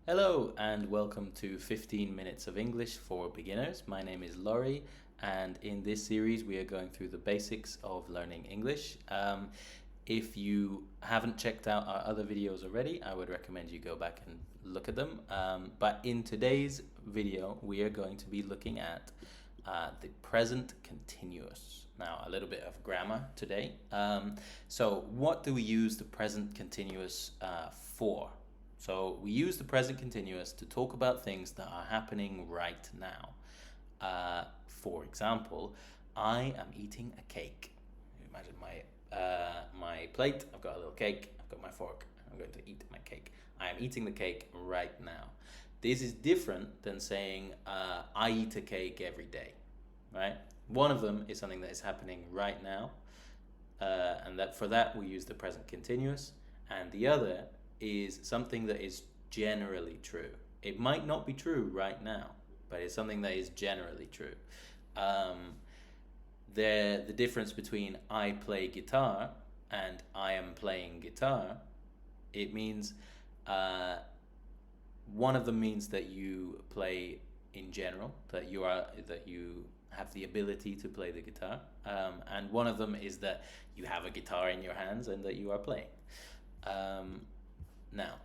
Hello and welcome to 15 Minutes of English for Beginners. My name is Laurie, and in this series we are going through the basics of learning English. If you haven't checked out our other videos already, I would recommend you go back and look at them. But in today's video, we are going to be looking at the present continuous. Now, a little bit of grammar today. So what do we use the present continuous for? So we use the present continuous to talk about things that are happening right now. For example, I am eating a cake. Imagine my plate. I've got a little cake. I've got my fork. I'm going to eat my cake. I am eating the cake right now. This is different than saying I eat a cake every day, right? One of them is something that is happening right now, and that for that we use the present continuous, and the other is something that is generally true. It might not be true right now, but it's something that is generally true. The difference between I play guitar and I am playing guitar, it means one of them means that you play in general, that you have the ability to play the guitar, and one of them is that you have a guitar in your hands and that you are playing. Now,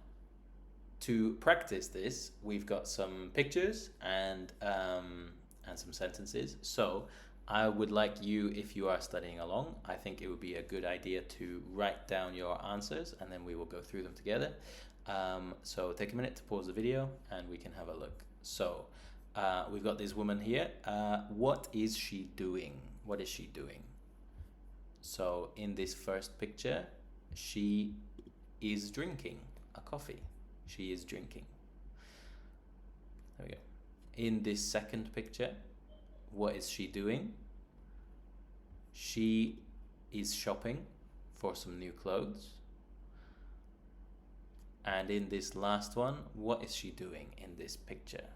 to practice this, we've got some pictures and some sentences. So I would like you, if you are studying along, I think it would be a good idea to write down your answers and then we will go through them together. So take a minute to pause the video and we can have a look. So we've got this woman here. What is she doing? What is she doing? So in this first picture, she is drinking a coffee. She is drinking. There we go. In this second picture, what is she doing? She is shopping for some new clothes. And in this last one, what is she doing in this picture?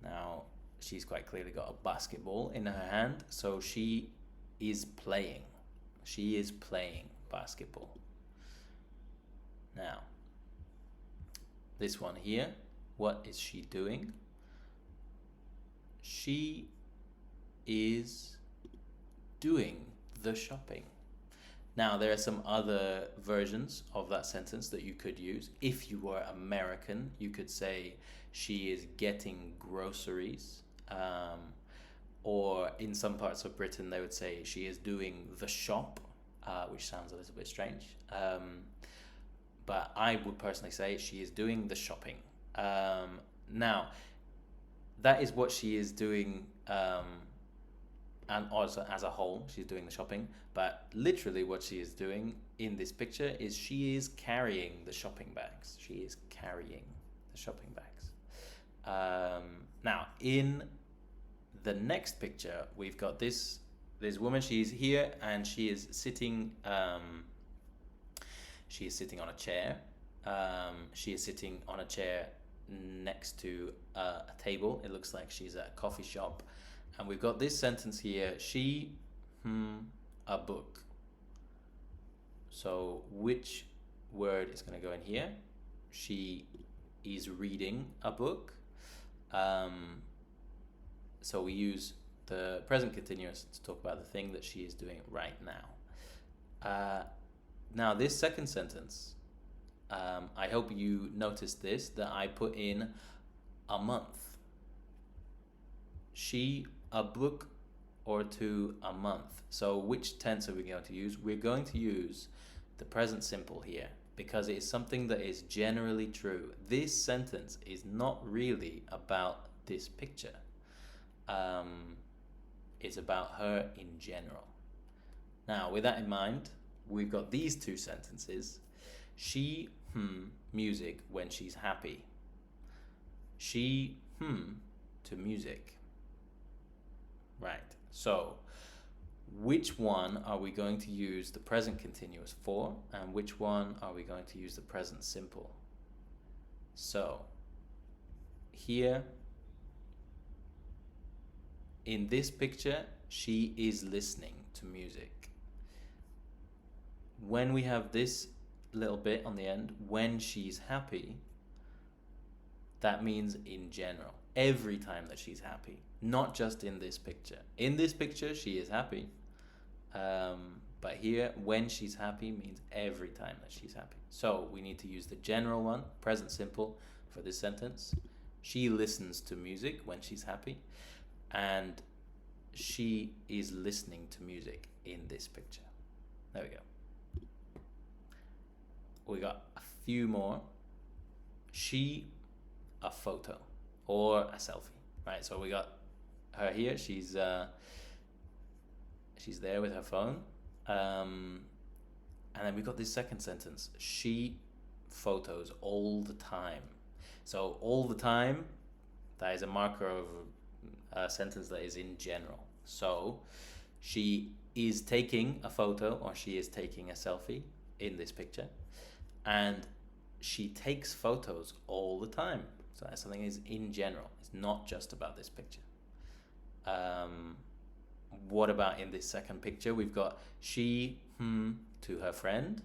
Now, she's quite clearly got a basketball in her hand, so she is playing. She is playing basketball. Now, this one here, what is she doing? She is doing the shopping. Now, there are some other versions of that sentence that you could use. If you were American, you could say she is getting groceries. Or in some parts of Britain, they would say she is doing the shop, which sounds a little bit strange. But I would personally say she is doing the shopping. Now, that is what she is doing, and also as a whole, she's doing the shopping. But literally what she is doing in this picture is she is carrying the shopping bags. She is carrying the shopping bags. Now, in the next picture, we've got this woman. She's here and she is sitting... She is sitting on a chair. She is sitting on a chair next to a table. It looks like she's at a coffee shop. And we've got this sentence here. She, a book. So which word is going to go in here? She is reading a book. So we use the present continuous to talk about the thing that she is doing right now. Now, this second sentence, I hope you noticed this, that I put in a month. She, a book or two, a month. So which tense are we going to use? We're going to use the present simple here because it is something that is generally true. This sentence is not really about this picture. It's about her in general. Now, with that in mind, we've got these two sentences. She, music when she's happy. She, to music. Right. So, which one are we going to use the present continuous for, and which one are we going to use the present simple? So, here, in this picture, she is listening to music. When we have this little bit on the end, when she's happy, that means in general. Every time that she's happy, not just in this picture. In this picture, she is happy. But here, when she's happy means every time that she's happy. So we need to use the general one, present simple, for this sentence. She listens to music when she's happy. And she is listening to music in this picture. There we go. We got a few more. She, a photo or a selfie, right? So we got her here. She's there with her phone. And then we got this second sentence. She photos all the time. So all the time, that is a marker of a sentence that is in general. So she is taking a photo or she is taking a selfie in this picture. And she takes photos all the time. So that's something that is in general. It's not just about this picture. What about in this second picture? We've got she, to her friend.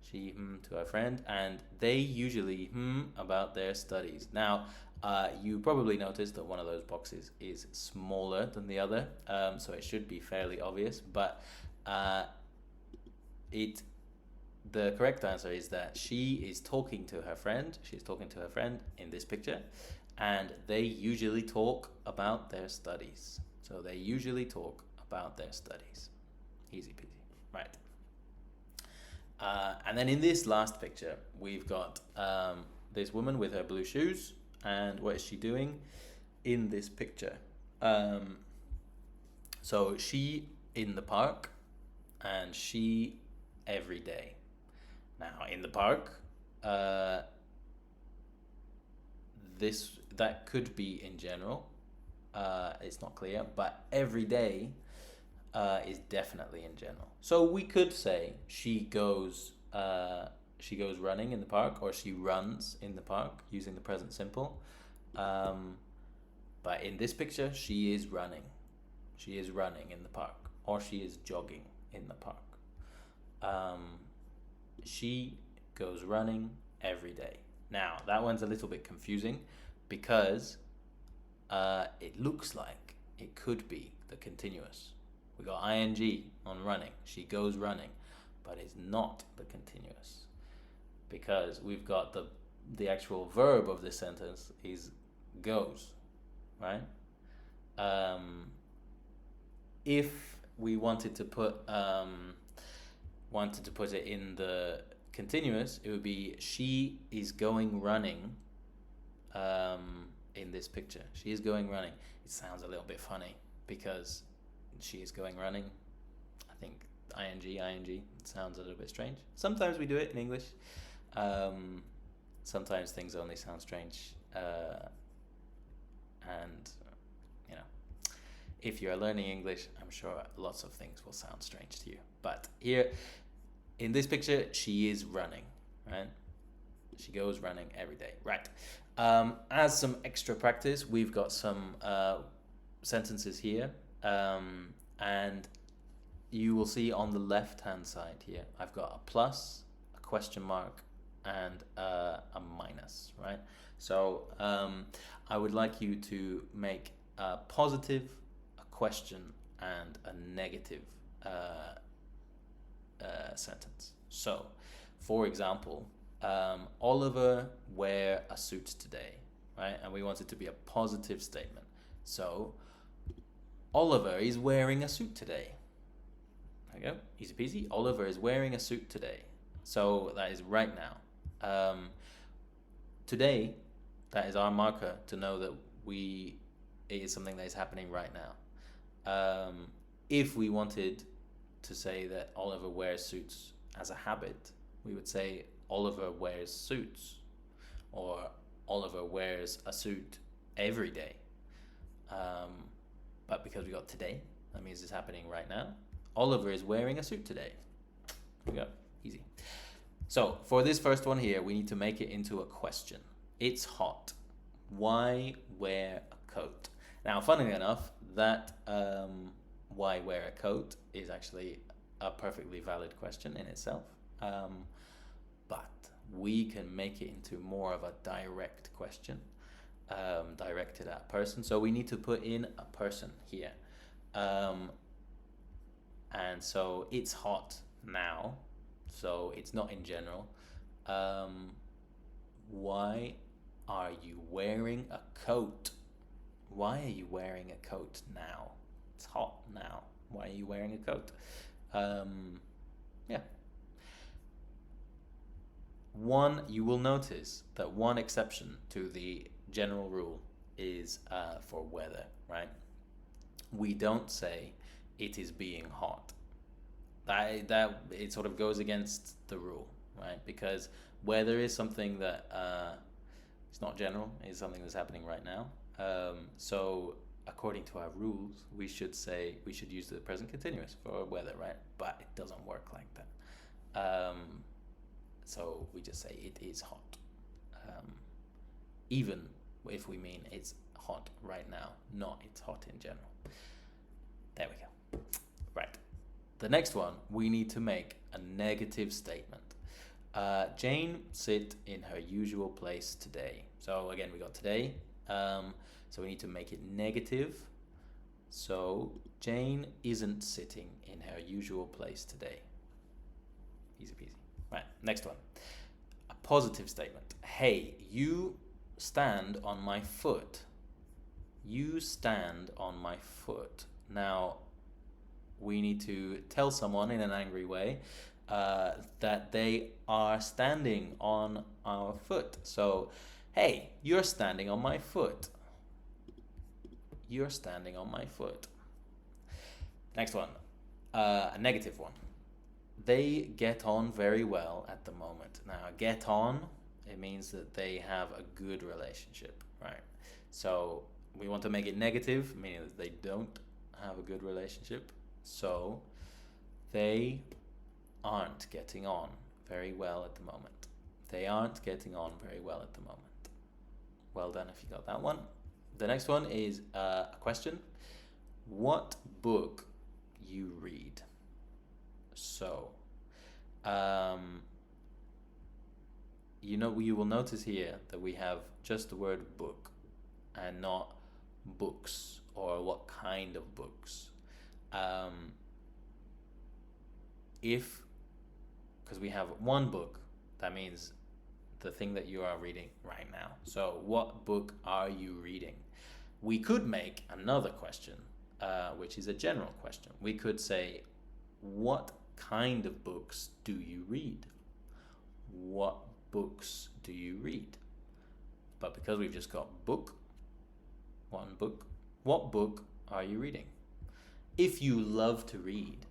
She, to her friend. And they usually, about their studies. Now, you probably noticed that one of those boxes is smaller than the other. So it should be fairly obvious. But the correct answer is that she is talking to her friend. She's talking to her friend in this picture. And they usually talk about their studies. So they usually talk about their studies. Easy peasy. Right. And then in this last picture, we've got this woman with her blue shoes. And what is she doing in this picture? So she in the park and she every day. Now, in the park, that could be in general. It's not clear, but every day is definitely in general. So we could say she goes running in the park, or she runs in the park using the present simple. But in this picture, she is running. She is running in the park, or she is jogging in the park. She goes running every day. Now, that one's a little bit confusing because it looks like it could be the continuous. We got ing on running. She goes running, but it's not the continuous because we've got the actual verb of this sentence is goes, right? If we wanted to put it in the continuous, it would be she is going running in this picture. She is going running. It sounds a little bit funny because she is going running. I think ing, it sounds a little bit strange. Sometimes we do it in English. Sometimes things only sound strange. And, if you're learning English, I'm sure lots of things will sound strange to you. But here, in this picture, she is running, right? She goes running every day, right? As some extra practice, we've got some sentences here. And you will see on the left-hand side here, I've got a plus, a question mark, and a minus, right? So I would like you to make a positive, a question, and a negative sentence. So, for example, Oliver wear a suit today, right? And we want it to be a positive statement. So, Oliver is wearing a suit today. There you go, easy peasy. Oliver is wearing a suit today. So that is right now. Today, that is our marker to know that it is something that is happening right now. If we wanted to say that Oliver wears suits as a habit, we would say Oliver wears suits, or Oliver wears a suit every day. But because we got today, that means it's happening right now. Oliver is wearing a suit today. There we go, easy. So for this first one here, we need to make it into a question. It's hot. Why wear a coat? Now, funnily enough, that why wear a coat is actually a perfectly valid question in itself. But we can make it into more of a direct question. directed at a person. So we need to put in a person here. Um, and so it's hot now. So it's not in general. Um, why are you wearing a coat? Why are you wearing a coat now? It's hot now. Why are you wearing a coat? Yeah. You will notice that one exception to the general rule is for weather, right? We don't say it is being hot. That it sort of goes against the rule, right? Because weather is something that it's not general. It's something that's happening right now. So according to our rules, we should use the present continuous for weather, right? But it doesn't work like that. So we just say it is hot, even if we mean it's hot right now, not it's hot in general. There we go. Right. The next one, we need to make a negative statement. Jane sit in her usual place today. So again, we got today. So we need to make it negative. So Jane isn't sitting in her usual place today. Easy peasy. Right, next one. A positive statement. Hey, you stand on my foot. You stand on my foot. Now, we need to tell someone in an angry way that they are standing on our foot. So, hey, you're standing on my foot. You're standing on my foot. Next one, a negative one. They get on very well at the moment. Now, get on, it means that they have a good relationship, right? So we want to make it negative, meaning that they don't have a good relationship. So they aren't getting on very well at the moment. They aren't getting on very well at the moment. Well done if you got that one. The next one is a question. What book you read? So, you will notice here that we have just the word book and not books or what kind of books. Because we have one book, that means the thing that you are reading right now. So, what book are you reading? We could make another question, which is a general question. We could say, what kind of books do you read? What books do you read? But because we've just got book, one book, what book are you reading? If you love to read,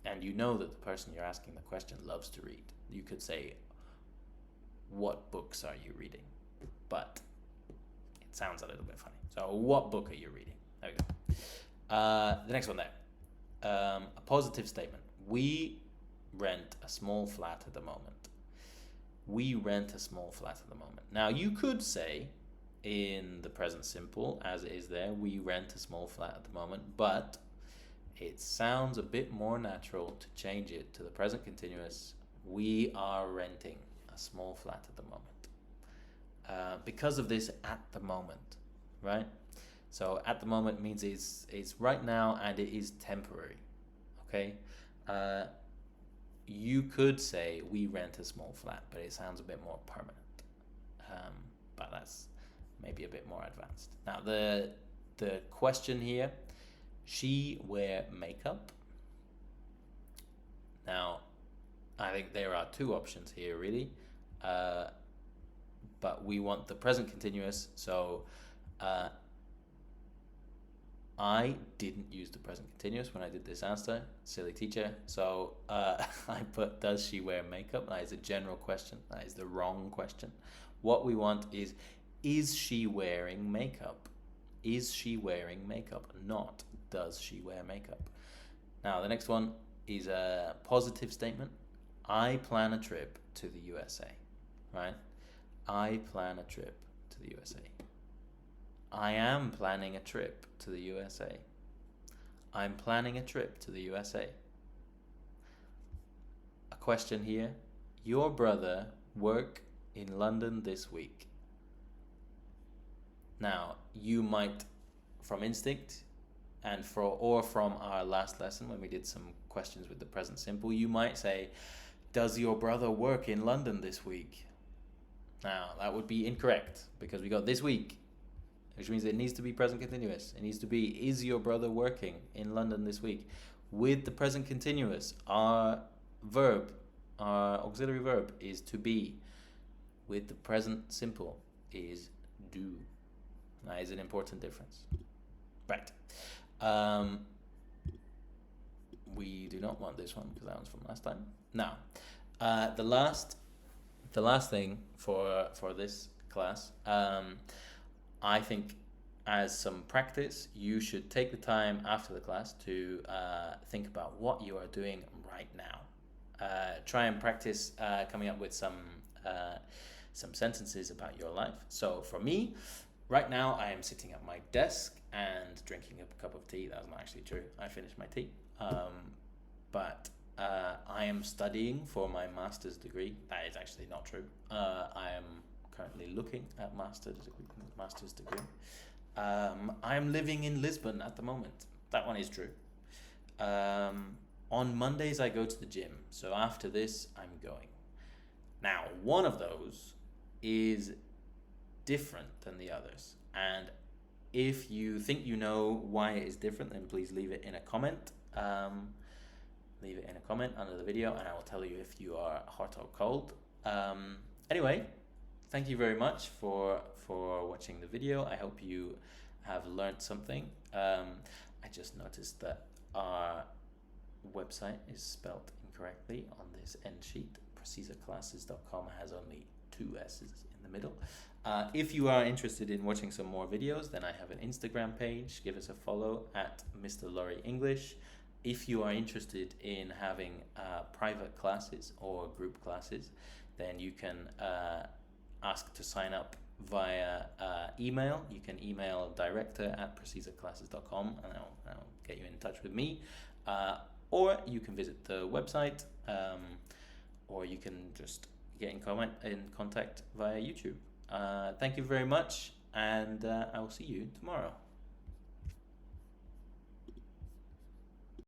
and you know that the person you're asking the question loves to read, you could say, what books are you reading? But it sounds a little bit funny. So what book are you reading? There we go. The next one there. A positive statement. We rent a small flat at the moment. We rent a small flat at the moment. Now you could say in the present simple, as it is there, we rent a small flat at the moment, but it sounds a bit more natural to change it to the present continuous. We are renting a small flat at the moment. Because of this at the moment, right? So at the moment means it's right now and it is temporary, okay? You could say we rent a small flat, but it sounds a bit more permanent. But that's maybe a bit more advanced. Now the question here, she wear makeup? Now, I think there are two options here really. But we want the present continuous, so I didn't use the present continuous when I did this answer, silly teacher. So I put, does she wear makeup? That is a general question. That is the wrong question. What we want is she wearing makeup? Is she wearing makeup? Not, does she wear makeup? Now, the next one is a positive statement. I plan a trip to the USA, right? I plan a trip to the USA. I am planning a trip to the USA. I'm planning a trip to the USA. A question here. Your brother work in London this week. Now, you might, from instinct, or from our last lesson when we did some questions with the present simple, you might say, does your brother work in London this week? Now, that would be incorrect because we got this week, which means it needs to be present continuous. It needs to be, is your brother working in London this week? With the present continuous, our auxiliary verb is to be. With the present simple is do. That is an important difference. Right. We do not want this one because that one's from last time. Now, the last thing for this class, I think as some practice, you should take the time after the class to think about what you are doing right now. Try and practice coming up with some sentences about your life. So for me, right now I am sitting at my desk and drinking a cup of tea. That's not actually true. I finished my tea. But I am studying for my master's degree. That is actually not true. I am currently looking at master's degree. I am living in Lisbon at the moment. That one is true. On Mondays I go to the gym. So after this I'm going. Now, one of those is different than the others. And if you think you know why it is different, then please leave it in a comment. Leave it in a comment under the video and I will tell you if you are hot or cold. Anyway, thank you very much for watching the video. I hope you have learned something. I just noticed that our website is spelled incorrectly on this end sheet. PrecisaClasses.com has only 2 S's in the middle. If you are interested in watching some more videos, then I have an Instagram page. Give us a follow at Mr. Laurie English. If you are interested in having private classes or group classes, then you can ask to sign up via email. You can email director@precisaclasses.com and I'll get you in touch with me. Or you can visit the website, or you can just get in contact via YouTube. Thank you very much, and I will see you tomorrow.